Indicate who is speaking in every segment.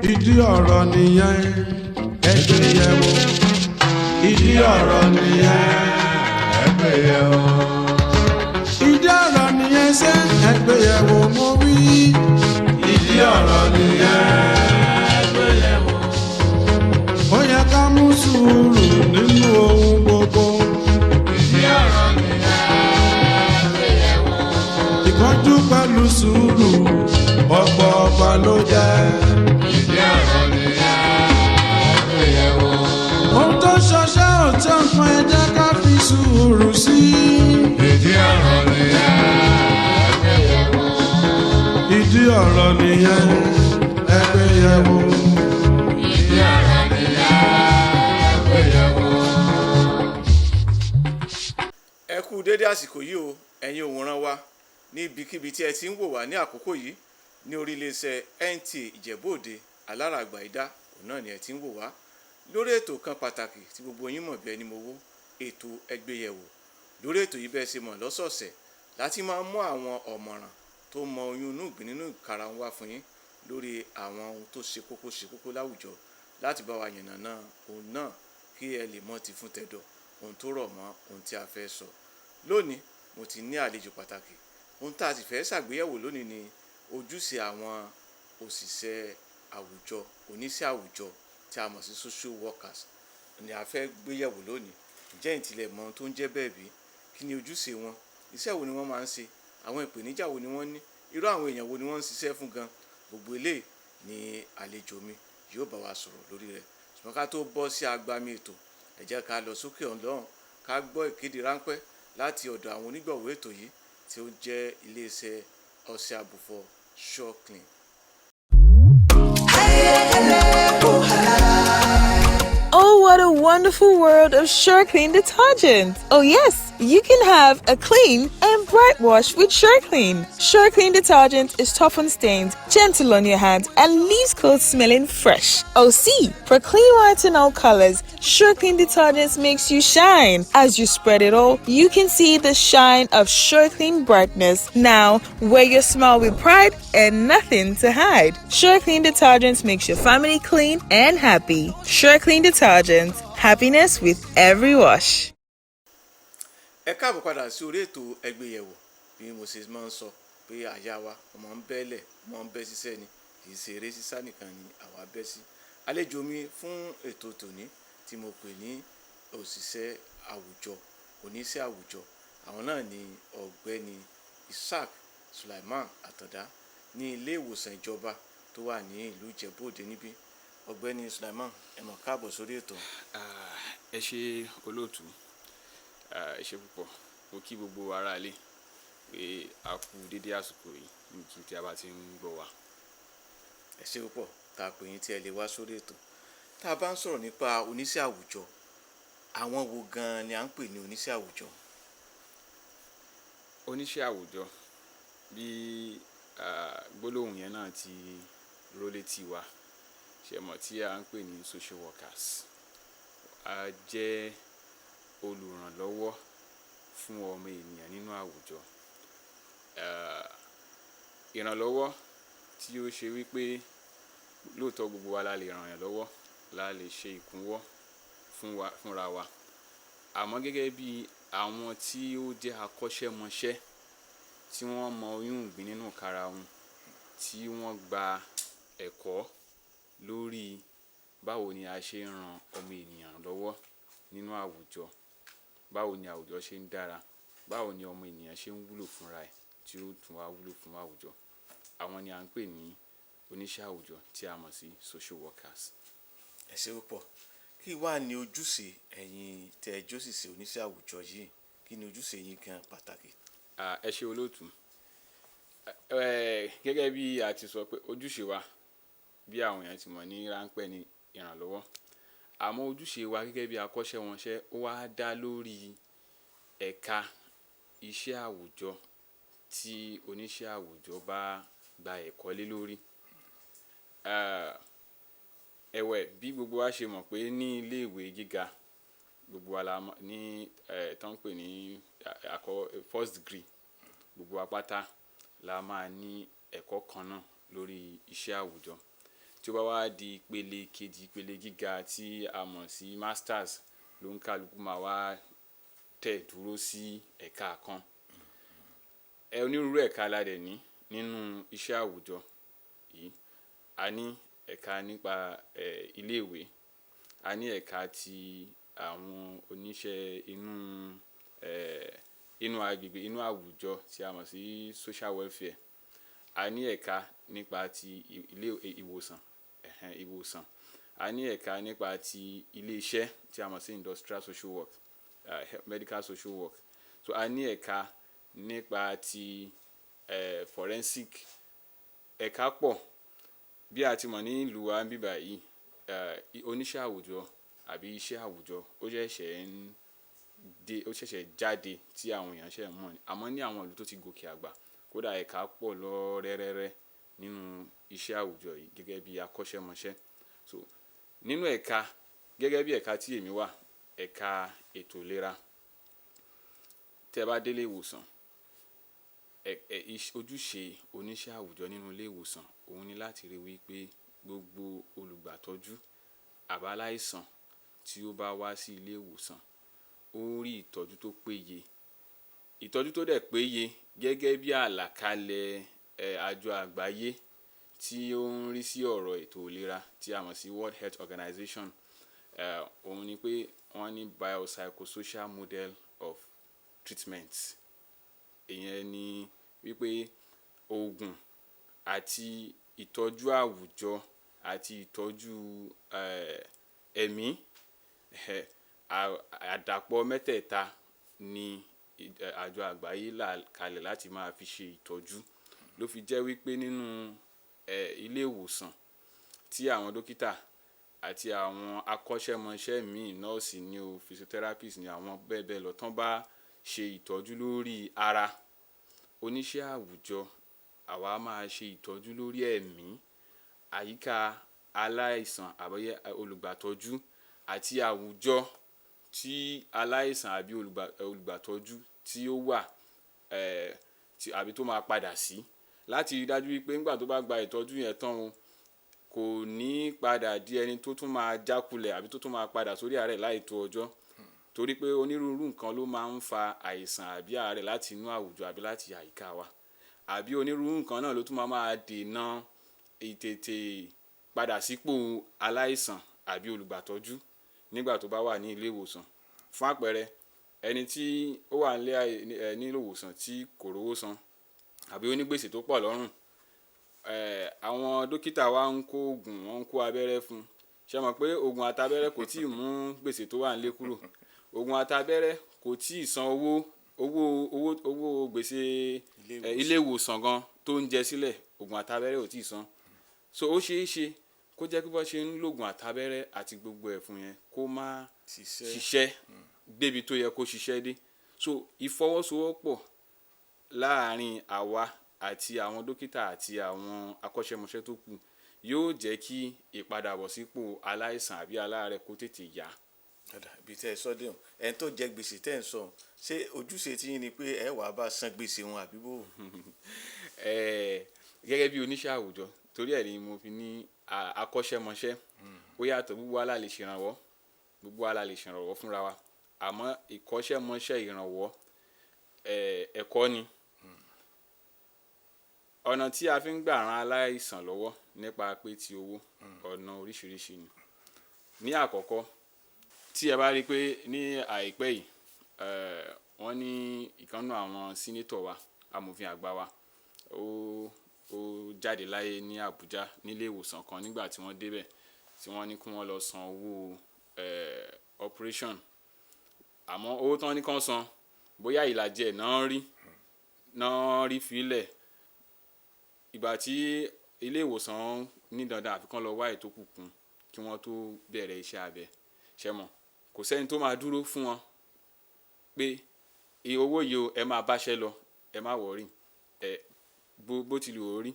Speaker 1: ìdí ọ̀rọ̀ nìyẹn ẹgbẹ́ yẹ̀wò. ìdí ọ̀rọ̀ nìyẹn ẹgbẹ́ yẹ̀wò. ìdí ọ̀rọ̀ nìyẹn ṣe ẹgbẹ́ yẹ̀wò mo wí. ìdí ọ̀rọ̀ nìyẹn ẹgbẹ́ yẹ̀wò. ó yẹ ká mú sùúrù nínú ohun gbogbo. ìdí ọ̀rọ̀ nìyẹn ẹgbẹ́ yẹ̀wò. ìkánjú pẹ̀lú sùúrù ọ̀pọ̀ ọ̀pọ̀ ló jẹ́. ìdí ọ̀rọ̀ nìyẹn ẹgbẹ́ yẹ̀wò. ohun tó ṣọṣẹ́ ò tó nǹkan ẹ jẹ́ ká fi sùúrù sí. ìdí ọ̀rọ̀ nìyẹn ẹgbẹ́ yẹ̀wò. ìdí ọ̀rọ̀ nìyẹn ẹgbẹ́ yẹ̀wò. ìdí ọ̀rọ̀ nìyẹn ẹgbẹ́ yẹ̀wò.
Speaker 2: ẹ kú dédé àsìkò yìí o ẹ̀yin òǹwòran wa ní ibikíbi tí ẹ ti ń wò wá ní àkókò yìí ní orí iléeṣẹ́ NTA Ìjẹ̀bú-Òde Alárààgbà Ìdá òun náà ni ẹ ti ń wò wá lórí ètò kan pàtàkì tí gbogbo yín mọ̀ bí ẹni mowó ètò ẹgbẹ́yẹ̀wò. Lórí ètò yìí bẹ́ẹ̀ ṣe mọ̀ lọ́sọ̀ọ̀sẹ̀ láti máa mú àwọn ọ̀mọ̀ràn tó mọ oyún inú ìgbín nínú ìkarahun wá fún yín lórí àwọn ohun tó ṣe kókó láwùjọ láti bá wa yànnàná ohun náà kí ẹ lè mọ̀ ti fún tẹ̀dọ̀ ohun tó rọ̀ mọ́ ohun tí a fẹ́ sọ. Lónìí mo ti ní àlejò pàtàkì. Ohun tá a sì fẹ́ ṣàgbéyẹ̀wò lónìí ni ojúṣe àwọn òṣìṣẹ́ àwùjọ oníṣẹ́ àwùjọ tí a mọ̀ sí social workers ni a fẹ́ gbéyẹ̀wò lónìí. Ǹjẹ́ ẹ̀yin tilẹ̀ mọ̀ ohun tó ń jẹ́ bẹ́ẹ̀ bí? Kí ni ojúṣe wọn? Iṣẹ́ wo ni wọ́n máa ń ṣe? Àwọn ìpèníjà wo ni wọ́n ní? Irú àwọn èèyàn wo ni wọ́n ń ṣiṣẹ́ fún gan? Gbogbo eléyìí ni àlejò mi yóò bá wa sọ̀rọ̀ lórí rẹ̀. Ṣùgbọ́n ká tó bọ́ sí agbami ètò, ẹ jẹ́ ká lọ sókè ọ̀lọ́run ká gbọ́ ìkéde ráńpẹ́ láti ọ̀dọ̀ àwọn onígbọ̀wọ́ ètò yìí tí ó jẹ́ iléeṣẹ́ ọṣẹ àbùfọ̀ SureClean.
Speaker 3: Oh, what a wonderful world of SureClean detergent! Oh yes, you can have a clean and bright wash with SureClean. SureClean detergent is tough on stains, gentle on your hands, and leaves clothes smelling fresh. Oh see, for clean whites and all colors, SureClean detergent makes you shine. As you spread it all, you can see the shine of SureClean brightness. Now, wear your smile with pride and nothing to hide. SureClean detergent makes your family clean and happy. SureClean detergent, happiness with every wash.
Speaker 2: Ẹ káàbọ̀ padà sí orí ètò ẹgbẹ́yẹ̀wò. Bí mo ṣe máa ń sọ pé àyà wa ọmọ ń bẹ́lẹ̀ ọmọ ń bẹ́ sísẹ́ ni kì í ṣe eré sísá nìkan ni àwa bẹ́ sí. Àlejò mi fún ètò tòní tí mo pè ní òṣìṣẹ́ àwùjọ oníṣẹ́ àwùjọ àwọn náà ni ọ̀gbẹ́ni Isaac Sulaiman Àtàndá ní ilé ìwòsàn ìjọba tó wà ní ìlú Ìjẹ̀bú-Òde níbí. Ọ̀gbẹ́ni Sulaiman, ẹ mọ̀ káàbọ̀ sórí ètò.
Speaker 4: Ẹ ṣé olóòtú, ẹ ṣé púpọ̀. Mo kí gbogbo ará ilé pé a kú dédé àsìkò yìí níbi tí a bá ti ń gbọ́ wa.
Speaker 2: Ẹ ṣé púpọ̀ tá a pè yín tí ẹ lè wá sórí ètò. Tá a bá ń sọ̀rọ̀ nípa oníṣẹ́ àwùjọ, àwọn wo gan-an ni à ń pè ní oníṣẹ́ àwùjọ?
Speaker 4: Oníṣẹ́ àwùjọ bí gbólóhùn yẹn náà ti rólé tí wa ṣe mọ̀ tí a ń pè ní social workers. A jẹ́ olùrànlọ́wọ́ fún ọmọ ènìyàn nínú àwùjọ. Ìrànlọ́wọ́ tí ó ṣe wípé lóòótọ́ gbogbo wa la lè ràn yàn lọ́wọ́, la lè ṣe ìkúnwọ́ fúnra wa. Àmọ́ gẹ́gẹ́ bí àwọn tí ó jẹ́ akọ́ṣẹ́mọṣẹ́ tí wọ́n mọ oyún ìgbín nínú ìkarahun, tí wọ́n gba ẹ̀kọ́ lórí báwo ni a ṣe ń ran ọmọ ènìyàn lọ́wọ́ nínú àwùjọ, báwo ni àwùjọ ṣe ń dára, báwo ni ọmọ ènìyàn ṣe ń wúlò fúnra ẹ̀ tí ó tún wá wúlò fún àwùjọ. Àwọn ni à ń pè ní oníṣẹ́ àwùjọ tí a mọ̀ sí social workers.
Speaker 2: Ẹ ṣé púpọ̀. Kí wá ní ojúṣe ẹ̀yin tẹ́ ẹ jóṣìṣẹ́ oníṣẹ́ àwùjọ yìí? Kí ni ojúṣe yín gan pàtàkì?
Speaker 4: Ẹ ṣé olóòtú. Gẹ́gẹ́ bí a ti sọ pé ojúṣe wa bí àwọn èèyàn ti mọ̀ ní ráńpẹ́ ní ìrànlọ́wọ́. Àmọ́ ojúṣe wa gẹ́gẹ́ bí akọ́ṣẹ́mọṣẹ́ ó wá dá lórí ẹ̀ka iṣẹ́ àwùjọ tí oníṣẹ́ àwùjọ bá gba ẹ̀kọ́ lé lórí. Ẹ̀wẹ̀ bí gbogbo wa ṣe mọ̀ pé ní ilé ìwé gíga gbogbo wa la ní tán pè ní first degree, gbogbo wa pátá la máa ní ẹ̀kọ́ kan náà lórí iṣẹ́ àwùjọ. tí ó bá wá di ìpele kejì, ìpele gíga tí a mọ̀ sí masters, ló ń kálukú máa wá tẹ̀ dúró sí ẹ̀ka kan. Onírúurú ẹ̀ka la dẹ̀ ní nínú iṣẹ́ àwùjọ yìí. A ní ẹ̀ka nípa iléèwé, a ní ẹ̀ka ti àwọn oníṣẹ́ inú agbègbè, inú àwùjọ tí a mọ̀ sí social welfare. A ní ẹ̀ka nípa ti ilé ìwòsàn, a ní ẹ̀ka nípa ti ilé iṣẹ́ tí a mọ̀ sí industrial social work, medical social work. So a ní ẹ̀ka nípa ti forensic. Ẹ̀ka pọ̀ bí a ti mọ̀ ní ìlú wa ń bíbà yìí. Oníṣẹ́ àwùjọ àbí iṣẹ́ àwùjọ ó ṣẹ̀ṣẹ̀ jáde tí àwọn èèyàn ṣẹ̀ mọ̀ ni. Àmọ́ ní àwọn ìlú tó ti gòkè àgbà, kódà ẹ̀ka pọ̀ lọ rẹ́rẹ́rẹ́ nínú iṣẹ́ àwùjọ yìí gẹ́gẹ́ bí akọ́ṣẹ́mọṣẹ́. So nínú ẹ̀ka, gẹ́gẹ́ bí ẹ̀ka tí èmi wà, ẹ̀ka ètò ìlera. Tẹ́ bá délé ìwòsàn, ojúṣe oníṣẹ́ àwùjọ nínú ilé ìwòsàn òun ni láti rí wípé gbogbo olùgbàtọ́jú àbáláìsàn tí ó bá wá sí ilé ìwòsàn ó rí ìtọ́jú tó péye. Ìtọ́jú tó dẹ̀ péye gẹ́gẹ́ bí àlàkalẹ̀ àjọ àgbáyé tí ó ń rí sí ọ̀rọ̀ ètò ìlera tí a mọ̀ sí World Health Organization. Òun ni pé wọ́n ní biopsychosocial model of treatment. Ìyẹn ni wípé oògùn àti ìtọ́jú àwùjọ àti ìtọ́jú ẹ̀mí, àdàpọ̀ mẹ́tẹ̀ẹ̀ta ni àjọ àgbáyé là kalẹ̀ láti máa fi ṣe ìtọ́jú. Ló fi jẹ́ wípé nínú ilé ìwòsàn tí àwọn dókítà àti àwọn akọ́ṣẹ́mọṣẹ́ míì, nọ́ọ̀sì ni o, physiotherapist ni àwọn bẹ́ẹ̀ bẹ́ẹ̀ lọ, tán bá ṣe ìtọ́jú lórí ara, oníṣẹ́ àwùjọ àwa máa ṣe ìtọ́jú lórí ẹ̀mí, àyíká aláìsàn àbí olùgbàtọ́jú àti àwùjọ tí aláìsàn àbí olùgbàtọ́jú tí ó wà àbí tó máa padà sí, láti rí dájú wípé nígbà tó bá gba ìtọ́jú yẹn tán o, kò ní padà di ẹni tó tún máa jákulẹ̀ àbí tó tún máa padà sórí àárẹ̀ láìtó ọjọ́. Torí pé onírúurú nǹkan ló máa ń fa àìsàn àbí àárẹ̀ láti inú àwùjọ àbí láti àyíká wa. Àbí onírúurú nǹkan náà ló tún máa dènà ìtètè padà sípò aláìsàn àbí olùgbàtọ́jú nígbà tó bá wà ní ilé ìwòsàn. Fún àpẹẹrẹ, ẹni tí ó wà ní ilé ìwòsàn tí kò rówó san àbí ó ní gbèsè tó pọ̀ lọ́rùn, àwọn dókítà wa ń kó oògùn, wọ́n ń kó abẹ́rẹ́ fún un. Ṣé mọ̀ pé oògùn àtabẹ́rẹ́ kò tíì mú gbèsè tó wà nílé kúrò? Oògùn àtabẹ́rẹ́ kò tíì san owó gbèsè ilé ìwòsàn gan tó ń jẹ sílẹ̀, oògùn àtabẹ́rẹ́ ò tíì san. So ó ṣeé ṣe kó jẹ́ pé bó ṣe ń lògùn àtabẹ́rẹ́ àti gbogbo ẹ̀ fún yẹn kó má ṣiṣẹ́ débi tó yẹ kó ṣiṣẹ́ dé. So ìfọwọ́sowọ́pọ̀ láàárín àwa àti àwọn dókítà àti àwọn akọ́ṣẹ́mọṣẹ́ tó kù yóò jẹ́ kí ìpadàbọ̀sípò aláìsàn àbí aláàárẹ̀ kó tètè yá.
Speaker 2: Ibi tẹ́ ẹ sọ dé hàn, ẹni tó jẹ gbèsè tẹ́ ẹ ń sọ, ṣé ojúṣe tí yín ni pé ẹ wàá bá san gbèsè wọn àbí bó?
Speaker 4: Gẹ́gẹ́ bí oníṣẹ́ àwùjọ, torí ẹ̀ ni mo fi ní akọ́ṣẹ́mọṣẹ́. Ó yàtọ̀, gbogbo wa la lè ṣèrànwọ́ fúnra wa, àmọ́ ìkọ́ṣẹ́mọṣẹ́ ìrànwọ́ ẹ̀kọ́ ni. Ọ̀nà tí a fi ń gbà ran aláìsàn lọ́wọ́ nípa pé ti owó, ọ̀nà oríṣiríṣi ni. Ní àkọ́kọ́, tí ẹ bá rí pé ní àìpẹ́ yìí wọ́n ní ìkànnù àwọn sínétọ̀ wa, amòfin àgbà wa, ó jáde láyé ní Àbújá nílé ìwòsàn kan nígbà tí wọ́n débẹ̀, tí wọ́n ní kí wọ́n lọ san owó operation. Àmọ́ owó tán ní kán san, bóyá ìlàjì ẹ̀ náà rí fílẹ̀. Ìgbà tí ilé ìwòsàn ní dandan àfi kán lọ wá ètò kùkùn kí wọ́n tó bẹ̀rẹ̀ iṣẹ́ abẹ. Ṣé mọ̀, kò sẹ́ni tó máa dúró fún wọn pé owó yìí o, ẹ máa báṣẹ́ lọ, ẹ má wọ̀rí, bó ti lè orí,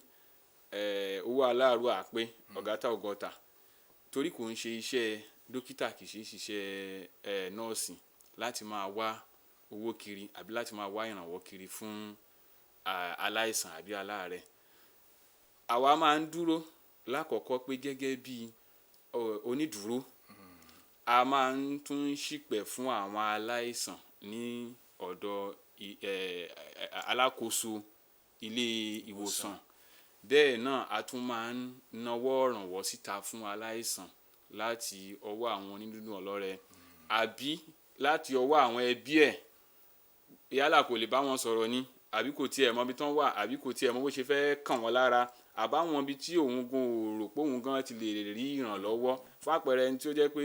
Speaker 4: owó aláàrú àpé ọ̀gátá ọgọ́ta. Torí kò ń ṣe iṣẹ́ dókítà, kì í ṣiṣẹ́ nọ́ọ̀sì láti máa wá owó kiri àbí láti máa wá ìrànwọ́ kiri fún aláìsàn àbí aláàárẹ̀. Àwa máa ń dúró lákọ̀ọ́kọ́ pé gẹ́gẹ́ bí onídùúró a máa ń tún ṣìpẹ̀ fún àwọn aláìsàn ní ọ̀dọ̀ alákòóso ilé ìwòsàn. Bẹ́ẹ̀ náà a tún máa ń nawọ́ ìrànwọ́ síta fún aláìsàn láti ọwọ́ àwọn onídùúdù ọlọ́rẹ àbí láti ọwọ́ àwọn ẹbí ẹ̀. Yálà kò lè bá wọn sọ̀rọ̀ ni, àbí kò tiẹ̀ mọ ibi tán wà, àbí kò tiẹ̀ mọ bó ṣe fẹ́ kàn wọ́n lára, àbáwọn ibi tí òun gan ò rò pé òun gan ti lè rí ìrànlọ́wọ́. Fún àpẹẹrẹ ẹni tí ó jẹ́ pé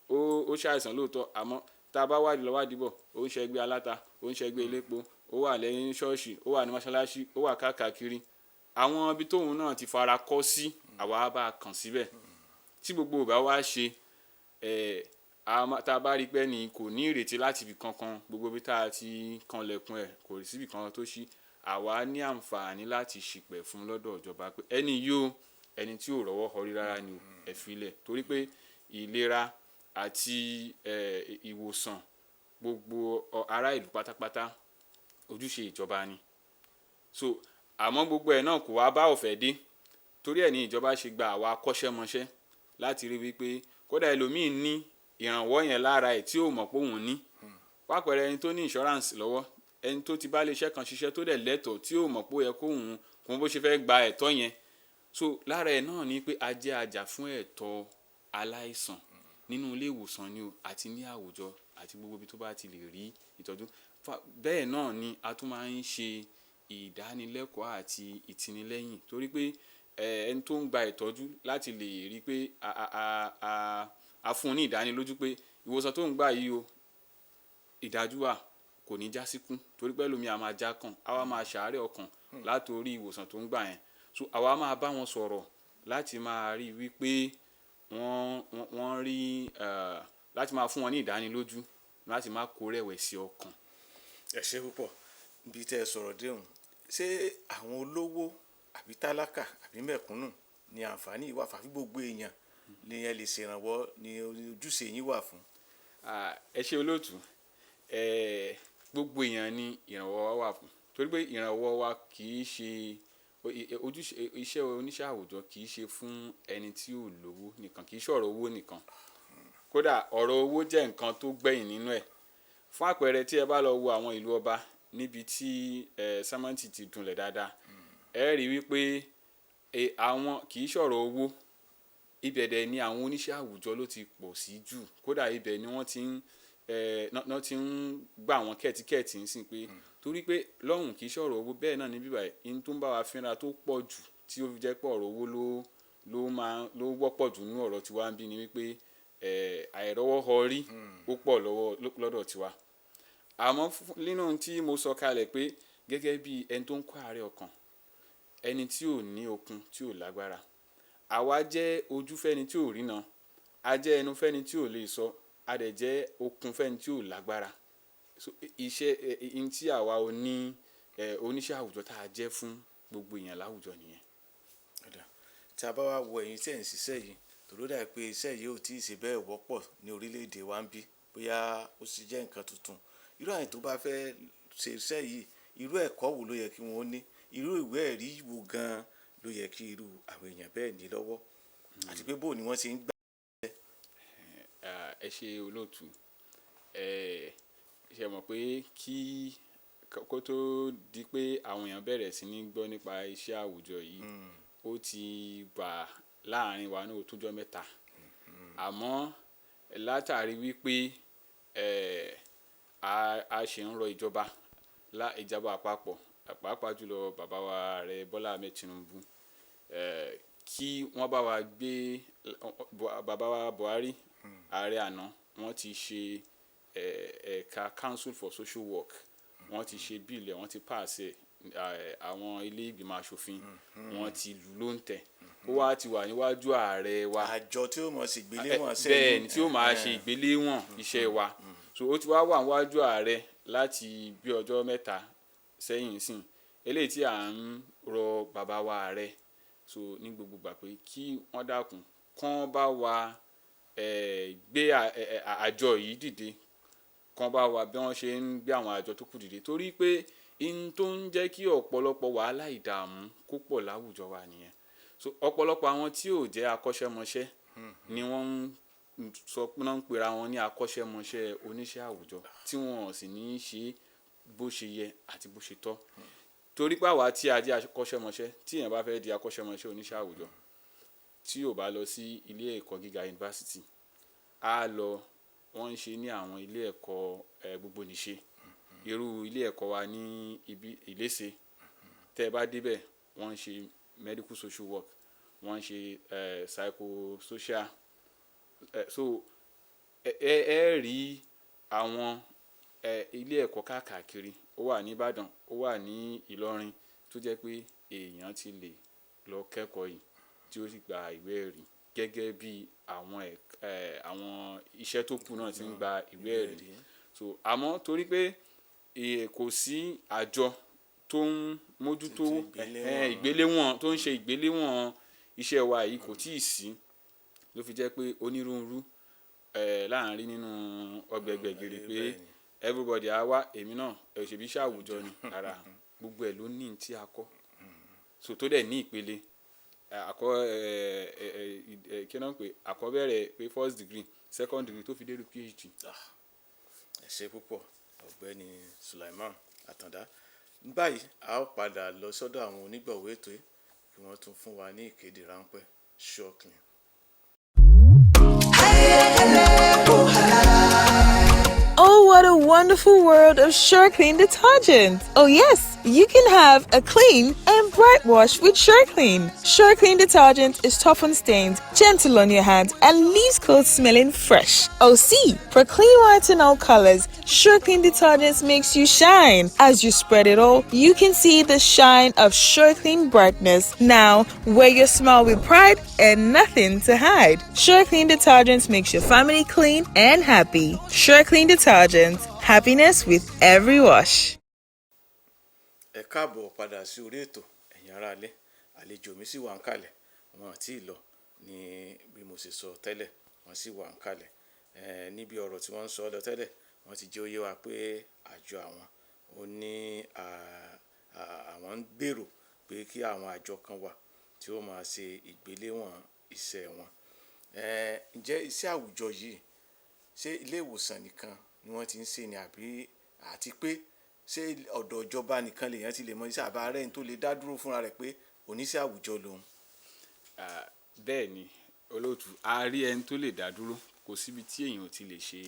Speaker 4: ó ṣàìsàn lóòótọ́, àmọ́ tá a bá wádìí lọ wádìí bọ̀, ó ń ṣẹgbẹ́ aláta, ó ń ṣẹgbẹ́ elépo, ó wà lẹ́yìn ṣọ́ọ̀ṣì, ó wà ní mọ́ṣáláṣí, ó wà káàkiri. Àwọn ibi tóun náà ti fara kọ́ sí, àwa bá kàn síbẹ̀. Tí gbogbo ò bá wá ṣe, tá a bá rí pé ní kò ní ìrètí láti ibì kankan, gbogbo ibi tá a ti kanlẹ̀kùn ẹ̀ kò rí síbì kan tó ṣí, àwa ní àǹfààní láti ṣìpẹ̀ fún lọ́dọ̀ ìjọba pé ẹni yóò ẹni tí ò rọ́wọ́ họrí rárá ni ẹ filẹ̀, torí pé ìlera àti ìwòsàn gbogbo ará ìlú pátápátá ojúṣe ìjọba ni. So àmọ́ gbogbo ẹ̀ náà kò wá bá ọ̀fẹ́ dé, torí ẹ̀ ní ìjọba ṣe gba àwa akọ́ṣẹ́mọṣẹ́ láti rí wípé kódà ẹlòmíín ní ìrànwọ́ yẹn lára ẹ̀ tí ò mọ̀ pé òun ní. Pápẹ̀rẹ̀ ẹni tó ní insurance lọ́wọ́, ẹni tó ti bá lè iṣẹ́ kan ṣiṣẹ́ tó dẹ̀ lẹ́tọ̀ọ́ tí ò mọ̀ pé ó yẹ kóun kún bó ṣe fẹ́ gba ẹ̀tọ́ yẹn. So lára ẹ̀ náà ni pé a jẹ́ ajá fún ẹ̀tọ́ aláìsàn nínú ilé ìwòsàn ni o àti ní àwùjọ àti gbogbo ibi tó bá ti lè rí ìtọ́jú. Bẹ́ẹ̀ náà ni a tún máa ń ṣe ìdánilẹ́kọ̀ọ́ àti ìtinilẹ́yìn, torí pé ẹni tó ń gba ìtọ́jú láti lè rí pé a fún un ní ìdánilójú pé ìwòsàn tó ń gbà yìí o ìdájú wà, kò ní já síkú, torí pé lómi a máa já kàn, àwa máa ṣàárẹ̀ ọkàn látòrí ìwòsàn tó ń gbà yẹn. So àwa máa bá wọn sọ̀rọ̀ láti máa rí wípé wọ́n rí láti máa fún wọn ní ìdánilójú láti má kó rẹ̀wẹ̀sì ọkàn.
Speaker 2: Ẹ ṣé púpọ̀ bí tẹ́ ẹ sọ̀rọ̀ déhùn. Ṣé àwọn olówó àbí tálákà àbí mẹ̀kúnnù ni àǹfààní yìí wà fún, àbí gbogbo èèyàn ni ẹ lè ṣèrànwọ́ ní ojúṣe yín wà fún?
Speaker 4: Ẹ ṣé olóòtú, gbogbo èèyàn ni ìrànwọ́ wa wà fún, torí pé ìrànwọ́ wa kì í ṣe ojúṣe iṣẹ́ oníṣẹ́ àwùjọ kì í ṣe fún ẹni tí ò lówó nìkan, kì í ṣọ̀rọ̀ owó nìkan. Kódà ọ̀rọ̀ owó jẹ́ nǹkan tó gbẹ̀yìn nínú ẹ̀. Fún àpẹẹrẹ tí ẹ bá lọ wo àwọn ìlú ọba níbi tí sẹ́mẹ́ǹtì ti dunlẹ̀ dáadáa, ẹ rí wípé àwọn kì í ṣọ̀rọ̀ owó, ibẹ̀ dẹ̀ ni àwọn oníṣẹ́ àwùjọ ló ti pọ̀ sí jù. Kódà ibẹ̀ ni wọ́n ti ń gbà wọ́n kẹ́tíkẹ́tì ń sìn pé torí pé lọ́hùn kì í ṣọ̀rọ̀ owó, bẹ́ẹ̀ náà ní bíbá in tó ń bá wa fínra tó pọ̀ jù tí ó fi jẹ́ pé ọ̀rọ̀ owó ló wọ́pọ̀ jù nínú ọ̀rọ̀ tiwa ń bí ni wípé àìrọ́wọ́ họrí ó pọ̀ lọ́dọ̀ tiwa. Àmọ́ nínú tí mo sọ kalẹ̀ pé gẹ́gẹ́ bí ẹni tó ń kó àárẹ̀ ọkàn, ẹni tí ò ní okun tí ò lágbára, àwa jẹ́ ojú fẹ́ni tí ò rína, a jẹ́ ẹnu fẹ́ni tí ò lè sọ, a dẹ̀ jẹ́ okun fẹ́ni tí ò lágbára. So iṣẹ́ in tí àwa oníṣẹ́ àwùjọ tá a jẹ́ fún gbogbo èèyàn láwùjọ nìyẹn.
Speaker 2: Tí a bá wá wo ẹ̀yin tí ẹ̀ ń ṣiṣẹ́ yìí, tòró dà pé iṣẹ́ yìí ò tí ì ṣe bẹ́ẹ̀ wọ́pọ̀ ní orílẹ̀-èdè wa ń bí, bóyá ó sì jẹ́ nǹkan tuntun. Irú àwọn tó bá fẹ́ ṣe iṣẹ́ yìí, irú ẹ̀kọ́ wo ló yẹ kí wọ́n ní, irú ìwé ẹ̀rí wo gan-an ló yẹ kí irú àwọn èèyàn bẹ́ẹ̀ ní lọ́wọ́, àti pé bó ni wọ́n ṣe ń gbà.
Speaker 4: Ẹ ṣé olóòtú, ṣe mọ̀ pé kó tó di pé àwọn èèyàn bẹ̀rẹ̀ sí ní gbọ́ nípa iṣẹ́ àwùjọ yìí, ó ti wà láàrin wa náà ó tó jọ́ mẹ́ta. Àmọ́ látàrí wípé a ṣe ń rọ ìjọba àpapọ̀, pàápàá jùlọ bàbá wa Ààrẹ Bọ́lá Ahmed Tinubu, kí wọ́n bá wa gbé bàbá wa Buhari ààrẹ àná, wọ́n ti ṣe ẹ̀ka Council for Social Work, wọ́n ti ṣe bíìlì, wọ́n ti pàṣẹ àwọn ilé ìgbìmọ̀ aṣòfin, wọ́n ti lù lóǹtẹ̀, ó wá ti wà níwájú ààrẹ wa.
Speaker 2: Àjọ tí ó máa ṣe ìgbéléwọ̀n sẹ́yìn.
Speaker 4: Bẹ́ẹ̀ ni tí ó máa ṣe ìgbéléwọ̀n iṣẹ́ wa. So ó ti wá wà níwájú ààrẹ láti bí ọjọ́ mẹ́ta sẹ́yìn sìn. Eléyìí tí à ń rọ bàbá wa ààrẹ so ní gbogbo gbà pé kí wọ́n dákun kán bá wa gbé àjọ yìí dìde, kán bá wa bí wọ́n ṣe ń gbé àwọn àjọ tó kù dìde, torí pé in tó ń jẹ́ kí ọ̀pọ̀lọpọ̀ wàhálà ìdààmú kó pọ̀ láwùjọ wa nìyẹn. so ọ̀pọ̀lọpọ̀ àwọn tí ò jẹ́ akọ́ṣẹ́mọṣẹ́ ni wọ́n ń sọ pé wọ́n ń pera wọn ní akọ́ṣẹ́mọṣẹ́ oníṣẹ́ àwùjọ tí wọ́n sì ní í ṣe bó ṣe yẹ àti bó ṣe tọ́ torí pé àwa tí a jẹ́ akọ́ṣẹ́mọṣẹ́ tí èèyàn bá fẹ́ di akọ́ṣẹ́mọṣẹ́ oníṣẹ́ àwùjọ tí ò bá lọ sí ilé ẹ̀kọ́ gíga yunifásitì á lọ wọ́n ń ṣe ní àwọn ilé ẹ̀kọ́ gbogbo nìṣe irú ilé ẹ̀kọ́ wa ní ibi Ìléṣe tẹ́ ẹ bá débẹ̀ wọ́n ń ṣe medical social work wọ́n ń ṣe psychosocial so ẹ rí àwọn ilé ẹ̀kọ́ káàkiri ó wà ní Ìbàdàn ó wà ní Ìlọrin tó jẹ́ pé èèyàn ti lè lọ kẹ́kọ̀ọ́ yìí tí ó sì gba ìwé ẹ̀rí gẹ́gẹ́ bí àwọn iṣẹ́ tó kù náà ti ń gba ìwé ẹ̀rí so àmọ́ torí pé kò sí àjọ tó ń mójútó ìgbéléwọ̀n tó ń ṣe ìgbéléwọ̀n iṣẹ́ wa yìí kò tíì sí ló fi jẹ́ pé onírúurú láàrin nínú ọgbẹgbẹ̀gìrì pé everybody á wá èmi náà òṣèbí iṣẹ́ àwùjọ ni ara gbogbo ẹ̀ ló ní tí a kọ́ so tó dẹ̀ ní ìpele kí náà pé àkọ́bẹ̀rẹ̀ pé first degree second degree tó fi dé PhD.
Speaker 2: ẹ ṣé púpọ̀ ọ̀gbẹ́ni Sulaiman Àtàndá báyìí a ó padà lọ sọ́dọ̀ àwọn onígbọ̀wọ́ ètò yìí kí wọ́n tún fún wa ní ìkéde ráńpẹ́ Sureclean.
Speaker 3: Oh, what a wonderful world of Sureclean detergent! Oh yes, you can have a clean and bright wash with Sureclean. Sureclean detergent is tough on stains, gentle on your hands, and leaves clothes smelling fresh. Oh see, for clean whites and all colors, Sureclean detergent makes you shine. As you spread it all, you can see the shine of Sureclean brightness. Now, wear your smile with pride and nothing to hide. Sureclean detergent makes your family clean and happy. Sureclean detergent, happiness with every wash.
Speaker 2: Ẹ káàbọ̀ padà sí orí ètò ẹ̀yin ará ilé àlejò mi sì wà ń kalẹ̀ wọn àti ìlọ ní bí mo ṣe sọ tẹ́lẹ̀ wọ́n sì wà ń kalẹ̀ níbi ọ̀rọ̀ tí wọ́n ń sọ lọ tẹ́lẹ̀ wọ́n ti jẹ́ ó yé wa pé àjọ àwọn ó ní àwọn ń gbèrò pé kí àwọn àjọ kan wà tí ó máa ṣe ìgbéléwọ̀n iṣẹ́ wọn ǹjẹ́ iṣẹ́ àwùjọ yìí ṣé ilé ìwòsàn nìkan ni wọ́n ti ń ṣe ni àti pé ṣé ọ̀dọ̀ ìjọba nìkan lèèyàn ti lè mọ iṣẹ́ àbá rẹ̀ tó lè dá dúró fúnra rẹ̀ pé oníṣẹ́ àwùjọ lòun.
Speaker 4: bẹ́ẹ̀ ni olóòtú a rí ẹni tó lè dá dúró kò síbi tí èèyàn ti lè ṣe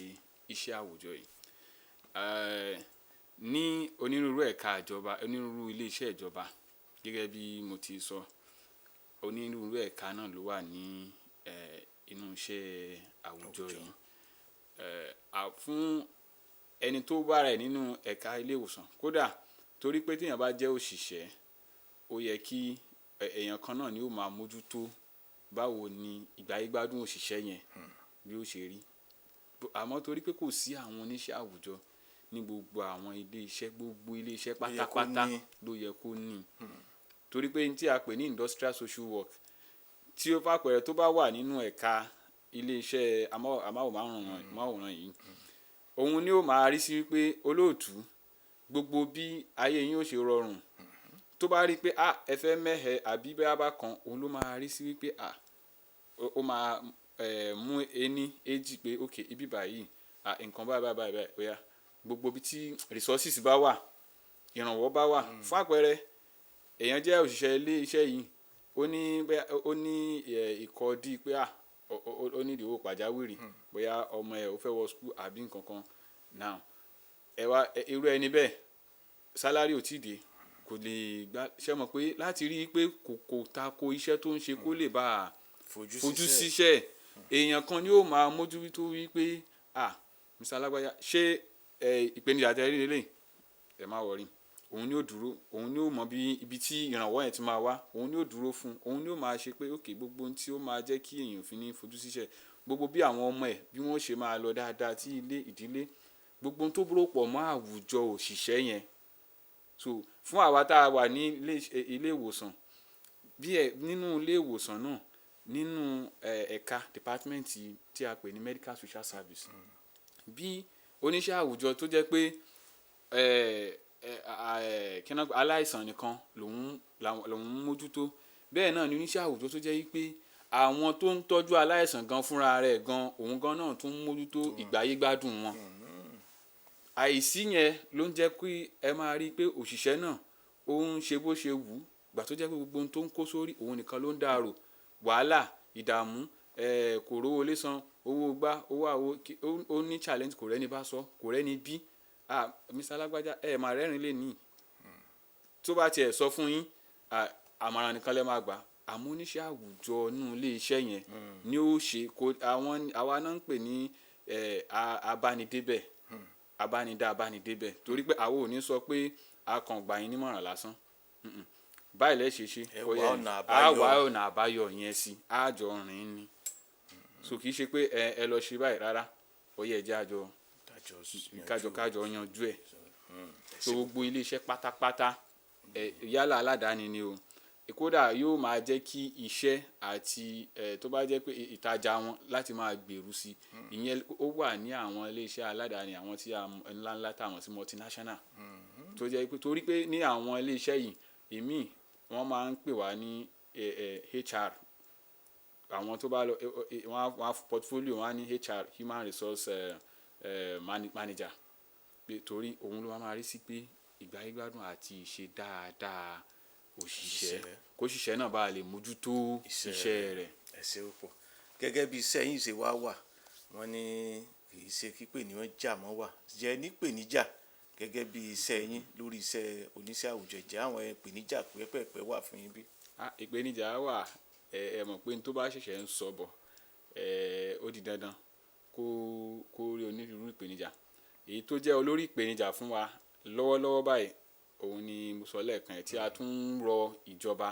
Speaker 4: iṣẹ́ àwùjọ yìí ní onírúurú ẹ̀ka ìjọba onírúurú iléeṣẹ́ ìjọba gẹ́gẹ́ bí mo ti sọ onírúurú ẹ̀ka náà ló wà ní inú iṣẹ́ àwùjọ yìí fún ẹni tó bá rẹ̀ nínú ẹ̀ka ilé ìwòsàn kódà torí pé téèyàn bá jẹ́ òṣìṣẹ́ ó yẹ kí èèyàn kan náà ni ó máa mójútó báwo ni ìgbáyégbádùn òṣìṣẹ́ yẹn bí ó ṣe rí àmọ́ torí pé kò sí àwọn oníṣẹ́ àwùjọ ní gbogbo àwọn gbogbo ilé iṣẹ́ pátápátá ló yẹ kó ní torí pé tí a pè ní industrial social work tí ó fàpẹẹrẹ tó bá wà nínú ẹ̀ka ilé iṣẹ́ amáwòrán yìí òun ni ó máa rí sí wípé olóòtú gbogbo bí ayé yín ó ṣe rọrùn tó bá rí pé ẹ fẹ́ mẹ́hẹ àbí bẹ́ẹ̀ bá kan òun ló máa rí sí wípé ó máa mú ení èjì pé ok ibi báyìí nǹkan báyìí bóyá gbogbo bí tí resources bá wà ìrànwọ́ bá wà fún àpẹẹrẹ èèyàn jẹ́ òṣìṣẹ́ ilé iṣẹ́ yìí ó ní ìkọ́dí pé ó ní ìdíwọ́ pàjáwìrì bóyá ọmọ ẹ̀ ó fẹ́ wọ skul àbí nǹkan kan now irú ẹni bẹ́ẹ̀ sálárì ò tíì dé kò lè gbà ṣe mọ̀ pé láti rí i pé kò tako iṣẹ́ tó ń ṣe kó lè bá a fojú síṣẹ́ èèyàn kan ni ó máa mójútó wípé Mr. Alágbájá ṣé ìpèníjà tẹ́ rí lélẹ̀ ẹ má wọrí òun ni ó dúró òun ni ó mọ bí ibi tí ìrànwọ́ yẹn ti máa wá òun ni ó dúró fún òun ni ó máa ṣe pé òkè gbogbo ohun tí ó máa jẹ́ kí èèyàn fi ní fojú síṣẹ́ gbogbo bí àwọn ọmọ ẹ̀ bí wọ́n ṣe máa lọ dáadáa tí ìdílé gbogbo ohun tó búrò pọ̀ mọ́ àwùjọ òṣìṣẹ́ yẹn so fún àwa tá a wà ní ilé ìwòsàn nínú ilé ìwòsàn náà nínú ẹ̀ka department tí a pè ní medical social service bí oníṣẹ́ àwùjọ tó jẹ́ pé aláìsàn nìkan lòun mójútó bẹ́ẹ̀ náà ni oníṣẹ́ àwùjọ tó jẹ́ wípé àwọn tó ń tọ́jú aláìsàn gan fúnra rẹ̀ gan òun gan náà tún mójútó ìgbáyégbádùn wọn. Àìsí yẹn ló ń jẹ́ kí ẹ máa rí i pé òṣìṣẹ́ náà ó ń ṣe bó ṣe wù ú, gbà tó jẹ́ pé gbogbo ohun tó ń kó sórí òun nìkan ló ń dàrò, wàhálà, ìdààmú, kò rówó lé san, owó gbá, owó àwo, ó ní challenge, kò rẹ́ni bá sọ, kò rẹ́ni bí. Mr. Alágbájá máa rẹ́rìn lé ní tó bá tiẹ̀ sọ fún yín, àmọ̀ràn nìkan lẹ́ máa gbà. Àmọ́ oníṣẹ́ àwùjọ nínú ilé iṣẹ́ yẹn ni ó ṣe àwa náà ń pè ní abánidébẹ̀, abánidébẹ̀, torí pé àwa ò ní sọ pé a kàn gbà yín nímọ̀ràn lásán. Báyìí lẹ́ ṣe ṣe, a wá ọ̀nà àbáyọ yẹn sí, a jọ rìn ni. So kì í ṣe pé ẹ lọ ṣe báyìí rárá, ó yẹ jẹ́ kájọ yanjú ẹ̀. So gbogbo ilé iṣẹ́ pátápátá, yálà aládàáni ni o, kódà yóò máa jẹ́ kí iṣẹ́ àti tó bá jẹ́ pé ìtajà wọn láti máa gbèrú sí, ìyẹn ó wà ní àwọn ilé iṣẹ́ aládàáni, àwọn tí ńláńlá táwọn sí multinational, tó jẹ́ pé torí pé ní àwọn ilé iṣẹ́ yìí èmi wọ́n máa ń pè wá ní HR, àwọn tó bá lọ wọ́n á portfolio wọ́n á ní HR, human resource manager, torí òun ló máa rí sí pé ìgbáyégbádùn àti ìṣe dáadáa òṣìṣẹ́, kó ṣiṣẹ́ náà bá lè mójútó iṣẹ́ rẹ̀.
Speaker 2: Ẹ ṣé púpọ̀. Gẹ́gẹ́ bí iṣẹ́ yín ṣe wá wà, wọ́n ní kì í ṣe kípè ní wọ́n jà mọ́ wà, jẹ́ nípèníjà gẹ́gẹ́ bí iṣẹ́ yín lórí iṣẹ́ oníṣẹ́ àwùjọ, jẹ́ àwọn ìpèníjà pẹ́pẹ́pẹ́ wà fún yín bí?
Speaker 4: Ìpèníjà wà, ẹ mọ̀ pé tó bá ṣẹ̀ṣẹ̀ ń sọ bọ̀, ó di dandan kó rí onírúurú ìpèníjà. Èyí tó jẹ́ olórí ìpèníjà fún wa lọ́wọ́lọ́wọ́ báyìí òun ni mo sọ lẹ́ẹ̀kan, tí a tún ń rọ ìjọba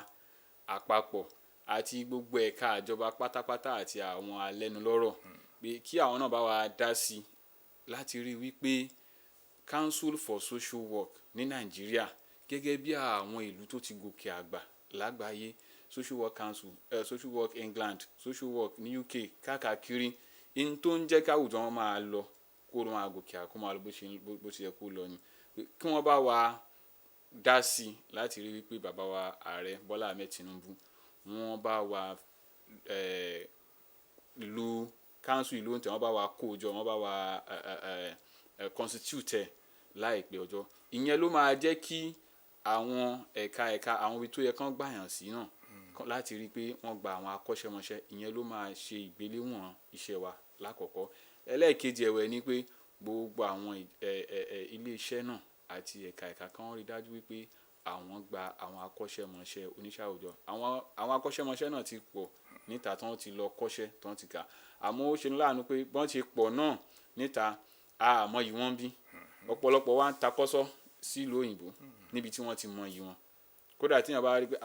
Speaker 4: àpapọ̀ àti gbogbo ẹ̀ka ìjọba pátápátá àti àwọn alẹ́nulọ́rọ̀ pé kí àwọn náà bá wa dá sí láti rí wípé Council for Social Work ní Nàìjíríà, gẹ́gẹ́ bí àwọn ìlú tó ti gòkè àgbà lágbàáyé, Social Work Council, Social Work England, Social Work ní UK, káàkiri, in tó ń jẹ́ káwùjọ wọn máa lọ kó máa gòkè àkó máa lọ bó ṣe yẹ kó lọ ni, kí wọ́n bá wa dá sí láti rí wípé bàbá wa ààrẹ Bọ́lá Ahmed Tinubu wọ́n bá wa ìlú council ìlú oúnjẹ wọ́n bá wa kó jọ, wọ́n bá wa constitute láìpẹ́ ọjọ́. Ìyẹn ló máa jẹ́ kí àwọn ẹ̀ka àwọn ibi tó yẹ kán gbàyàn sí náà láti rí pé wọ́n gba àwọn akọ́ṣẹ́mọṣẹ́, ìyẹn ló máa ṣe ìgbéléwọ̀n iṣẹ́ wa lákọ̀ọ́kọ́. Ẹlẹ́ẹ̀kejì ẹ̀wẹ̀ ni pé gbogbo àwọn ilé iṣẹ́ náà àti ẹ̀ka kan rí dájú wípé àwọn gba àwọn akọ́ṣẹ́mọṣẹ́ oníṣẹ́ àwùjọ. Àwọn akọ́ṣẹ́mọṣẹ́ náà ti pọ̀ níta tí wọ́n ti lọ kọ́ṣẹ́ tí wọ́n ti kà, àmọ́ ó ṣe ní láàánú pé bọ́n ti pọ̀ náà níta àmọ́ yìí wọ́n bí ọ̀pọ̀lọpọ̀ wa ń takọ́sọ́ sílùú òyìnbó níbi tí wọ́n ti mọ yìí wọn. Kódà tí yàn bá rí pé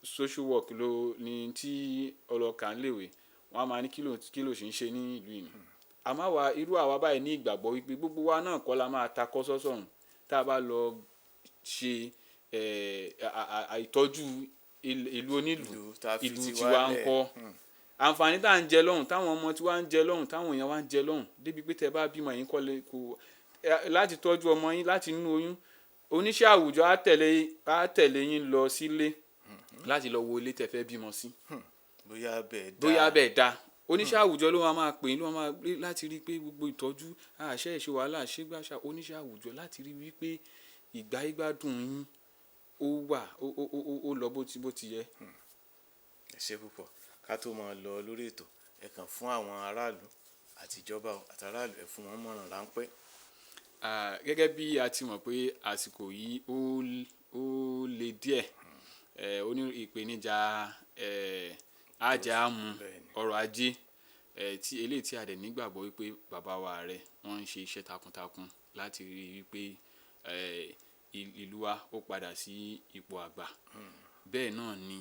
Speaker 4: social work ló ní tí ọlọ́kà ń léwe, wọ́n á máa ní kí ló ṣe ń ṣe ní ìlú yìí. Àmọ́ irú àwa báyìí ní ìgbàgbọ́ wípé gbogbo wa náà kọ́ la máa takọ́sọ́ sọ̀rùn tá a bá lọ ṣe àìtọ́jú ìlú onílùú, ìlú tiwa ń kọ́. Àǹfààní tá à ń jẹ lọ́hùn, táwọn ọmọ tí wá ń jẹ lọ́hùn, táwọn èèyàn wá ń jẹ lọ́hùn, débi pé tẹ bá bímọ yín kọ́lé kó láti tọ́jú ọmọ yín láti inú oyún, oníṣẹ́ àwùjọ á tẹ̀lé yín lọ sílé láti lọ wo ilé tẹ fẹ́ bímọ sí.
Speaker 2: Bóyá
Speaker 4: bẹ́ẹ̀ dá. Oníṣẹ́ àwùjọ ló máa pè yín, ló máa láti rí pé gbogbo ìtọ́jú àṣẹ ìṣe wàhálà ṣégbàṣà, oníṣẹ́ àwùjọ láti rí wípé ìgbáyégbádùn yín ó wà ó lọ bó ti yẹ.
Speaker 2: Ẹ ṣé púpọ̀. Ká tó máa lọ lórí ètò, ẹ kàn fún àwọn aráàlú àti ìjọba àtàràlú, ẹ fún wọn mọ̀ràn ráńpẹ́.
Speaker 4: Gẹ́gẹ́ bí a ti mọ̀ pé àsìkò yìí ó le díẹ̀, ó ní ìpèníjà àjàmù ọrọ̀ ajé, tí eléyìí tí a dẹ̀ nígbàgbọ́ wípé bàbá wa ààrẹ wọ́n ń ṣe iṣẹ́ takuntakun láti rí wípé ìlú wa ó padà sí ipò àgbà. Bẹ́ẹ̀ náà ni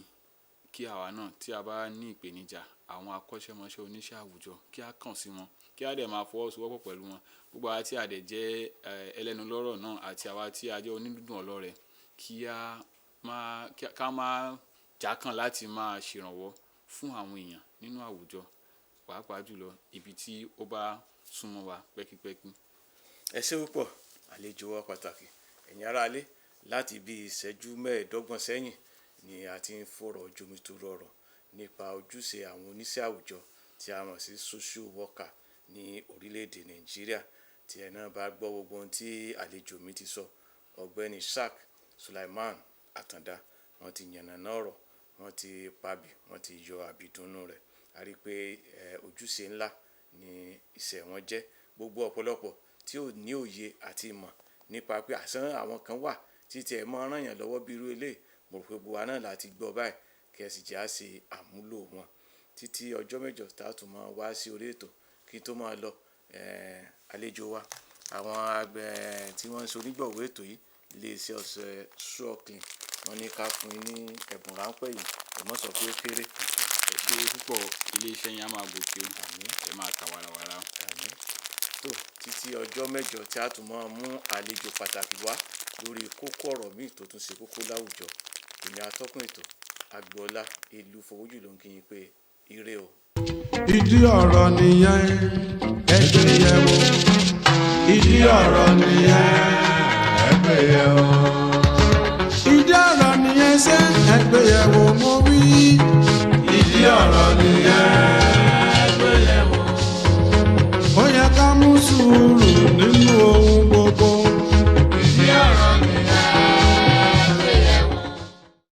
Speaker 4: kí àwa náà tí a bá ní ìpèníjà, àwọn akọ́ṣẹ́mọṣẹ́ oníṣẹ́ àwùjọ kí a kàn sí wọn, kí a dẹ̀ máa fọwọ́sowọ́pọ̀ pẹ̀lú wọn. Gbogbo àwa tí a dẹ̀ jẹ́ ẹlẹ́nu lọ́rọ̀ náà àti àwa tí a jẹ́ onídùúdùn ọlọ́rẹ, ká máa jákàn láti máa ṣèrànwọ́ fún àwọn èèyàn nínú àwùjọ, pàápàá jùlọ ibi tí ó bá súnmọ́ wa pẹ́kípẹ́kí.
Speaker 2: Ẹ ṣé púpọ̀, àlejò wa pàtàkì, ẹ̀yin aráalé, láti bí ìṣẹ́jú 15 sẹ́yìn ni a ti ń fọ̀rọ̀ jomitoro ọ̀rọ̀ nípa ojúṣe àwọn oníṣẹ́ àwùjọ tí a mọ̀ sí social worker ní orílẹ̀-èdè Nàìjíríà. Tí ẹ náà bá gbọ́ gbogbo ohun tí àlejò mi ti sọ, ọ̀gbẹ́ni Ishaq Sulaiman Atanda, wọ́n ti yànnàná ọ̀rọ̀, wọ́n ti pabì, wọ́n ti yọ àbìdùnnú rẹ̀. A rí pé ojúṣe ńlá ni iṣẹ́ wọn jẹ́. Gbogbo ọ̀pọ̀lọpọ̀ tí ò ní òye àti ìmọ̀ nípa pé àṣán àwọn kan wà tí tí ẹ máa ràn yàn lọ́wọ́ bí irú eléyìí, mo rò pé gbogbo wa náà láti gbọ́ báyìí, kí ẹ sì jẹ́ á ṣe àmúlò wọn. Títí ọjọ́ mẹ́jọ tá a tún máa wá sí orí ètò, kí tó máa lọ, àlejò wa, àwọn àgbẹ̀ tí wọ́n ń ṣe onígbọ̀wọ́ ètò yìí, iléeṣẹ́ ọṣẹ Sureclean, wọ́n ní ká fún yín ní ẹ̀bùn ráńpẹ́ yìí, ẹ má sọ pé ó kéré.
Speaker 4: Ẹ ṣé púpọ̀, iléeṣẹ́ yín á máa gòkè o, ẹ máa ta wàràwàrà.
Speaker 2: tó títí ọjọ́ mẹ́jọ tí a tún máa mú àlejò pàtàkì wá lórí kókó ọ̀rọ̀ míì tó tún ṣe kókó láwùjọ. Èmi atọ́kùn ètò Agboola Elúfowójú ló ń kí yín pé ire o.
Speaker 1: ìdí ọ̀rọ̀ nìyẹn ẹgbẹ́ yẹ̀ wò. ìdí ọ̀rọ̀ nìyẹn ẹgbẹ́ yẹ̀ wò. ìdí ọ̀rọ̀ nìyẹn ṣé ẹgbẹ́ yẹ̀ wò mo wí. ìdí ọ̀rọ̀ nìyẹn ẹgbẹ́ yẹ̀ wò. ó yẹ ká mú sùúrù nínú.